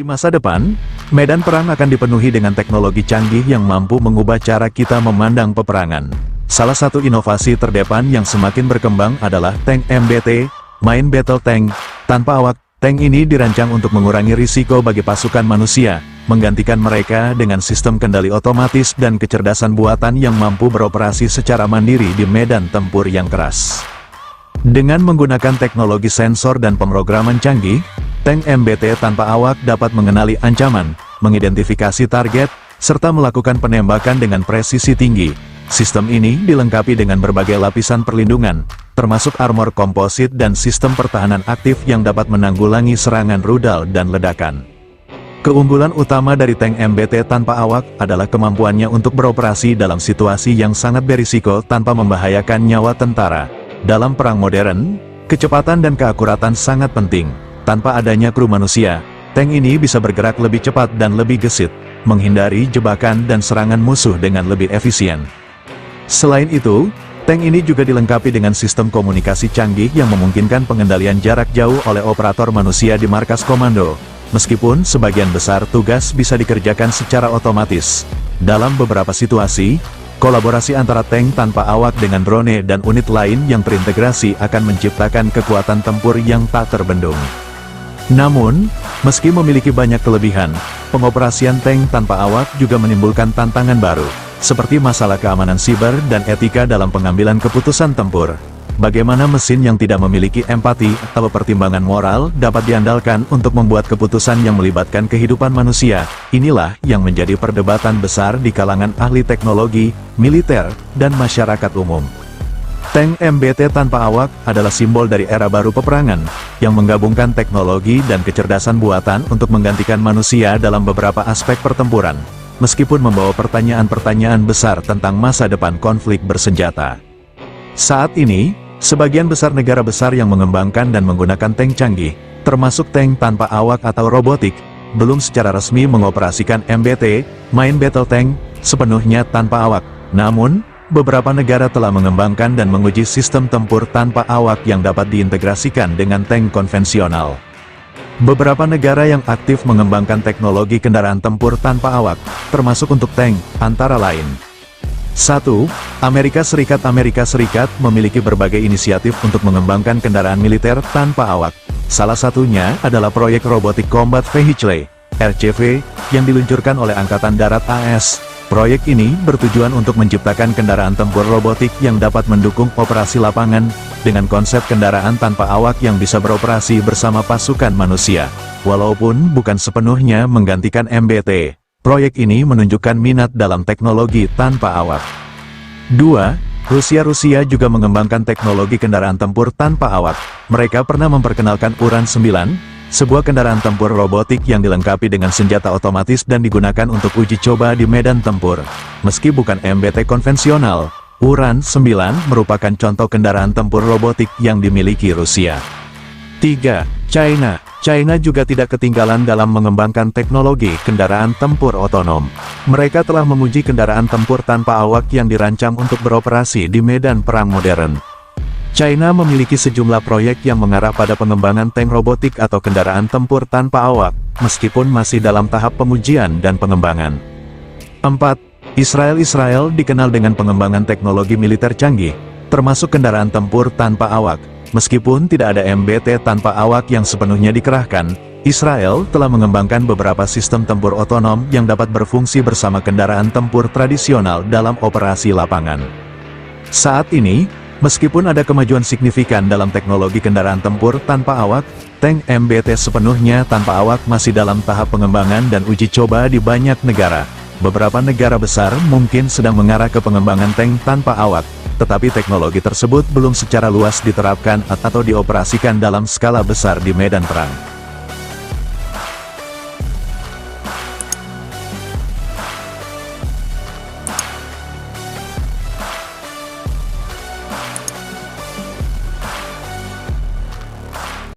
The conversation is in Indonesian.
masa depan, medan perang akan dipenuhi dengan teknologi canggih yang mampu mengubah cara kita memandang peperangan. Salah satu inovasi terdepan yang semakin berkembang adalah tank MBT, Main Battle Tank, tanpa awak. Tank ini dirancang untuk mengurangi risiko bagi pasukan manusia, menggantikan mereka dengan sistem kendali otomatis dan kecerdasan buatan yang mampu beroperasi secara mandiri di medan tempur yang keras. Dengan menggunakan teknologi sensor dan pemrograman canggih, tank MBT tanpa awak dapat mengenali ancaman, mengidentifikasi target, serta melakukan penembakan dengan presisi tinggi. Sistem ini dilengkapi dengan berbagai lapisan perlindungan, termasuk armor komposit dan sistem pertahanan aktif yang dapat menanggulangi serangan rudal dan ledakan. Keunggulan utama dari tank MBT tanpa awak adalah kemampuannya untuk beroperasi dalam situasi yang sangat berisiko tanpa membahayakan nyawa tentara. Dalam perang modern, kecepatan dan keakuratan sangat penting. Tanpa adanya kru manusia, tank ini bisa bergerak lebih cepat dan lebih gesit, menghindari jebakan dan serangan musuh dengan lebih efisien. Selain itu, tank ini juga dilengkapi dengan sistem komunikasi canggih yang memungkinkan pengendalian jarak jauh oleh operator manusia di markas komando. Meskipun sebagian besar tugas bisa dikerjakan secara otomatis, dalam beberapa situasi, kolaborasi antara tank tanpa awak dengan drone dan unit lain yang terintegrasi akan menciptakan kekuatan tempur yang tak terbendung. Namun, meski memiliki banyak kelebihan, pengoperasian tank tanpa awak juga menimbulkan tantangan baru, seperti masalah keamanan siber dan etika dalam pengambilan keputusan tempur. Bagaimana mesin yang tidak memiliki empati atau pertimbangan moral dapat diandalkan untuk membuat keputusan yang melibatkan kehidupan manusia? Inilah yang menjadi perdebatan besar di kalangan ahli teknologi, militer, dan masyarakat umum. Tank MBT tanpa awak adalah simbol dari era baru peperangan, yang menggabungkan teknologi dan kecerdasan buatan untuk menggantikan manusia dalam beberapa aspek pertempuran, meskipun membawa pertanyaan-pertanyaan besar tentang masa depan konflik bersenjata. Saat ini, sebagian besar negara besar yang mengembangkan dan menggunakan tank canggih, termasuk tank tanpa awak atau robotik, belum secara resmi mengoperasikan MBT, Main Battle Tank, sepenuhnya tanpa awak. Namun, beberapa negara telah mengembangkan dan menguji sistem tempur tanpa awak yang dapat diintegrasikan dengan tank konvensional. Beberapa negara yang aktif mengembangkan teknologi kendaraan tempur tanpa awak, termasuk untuk tank, antara lain. 1. Amerika Serikat memiliki berbagai inisiatif untuk mengembangkan kendaraan militer tanpa awak. Salah satunya adalah proyek Robotic Combat Vehicle, RCV, yang diluncurkan oleh Angkatan Darat AS. Proyek ini bertujuan untuk menciptakan kendaraan tempur robotik yang dapat mendukung operasi lapangan, dengan konsep kendaraan tanpa awak yang bisa beroperasi bersama pasukan manusia. Walaupun bukan sepenuhnya menggantikan MBT, proyek ini menunjukkan minat dalam teknologi tanpa awak. 2. Rusia juga mengembangkan teknologi kendaraan tempur tanpa awak. Mereka pernah memperkenalkan Uran-9, sebuah kendaraan tempur robotik yang dilengkapi dengan senjata otomatis dan digunakan untuk uji coba di medan tempur. Meski bukan MBT konvensional, Uran-9 merupakan contoh kendaraan tempur robotik yang dimiliki Rusia. 3. China juga tidak ketinggalan dalam mengembangkan teknologi kendaraan tempur otonom. Mereka telah menguji kendaraan tempur tanpa awak yang dirancang untuk beroperasi di medan perang modern. China memiliki sejumlah proyek yang mengarah pada pengembangan tank robotik atau kendaraan tempur tanpa awak, meskipun masih dalam tahap pengujian dan pengembangan. 4. Israel dikenal dengan pengembangan teknologi militer canggih, termasuk kendaraan tempur tanpa awak. Meskipun tidak ada MBT tanpa awak yang sepenuhnya dikerahkan, Israel telah mengembangkan beberapa sistem tempur otonom yang dapat berfungsi bersama kendaraan tempur tradisional dalam operasi lapangan. Saat ini, meskipun ada kemajuan signifikan dalam teknologi kendaraan tempur tanpa awak, tank MBT sepenuhnya tanpa awak masih dalam tahap pengembangan dan uji coba di banyak negara. Beberapa negara besar mungkin sedang mengarah ke pengembangan tank tanpa awak, tetapi teknologi tersebut belum secara luas diterapkan atau dioperasikan dalam skala besar di medan perang.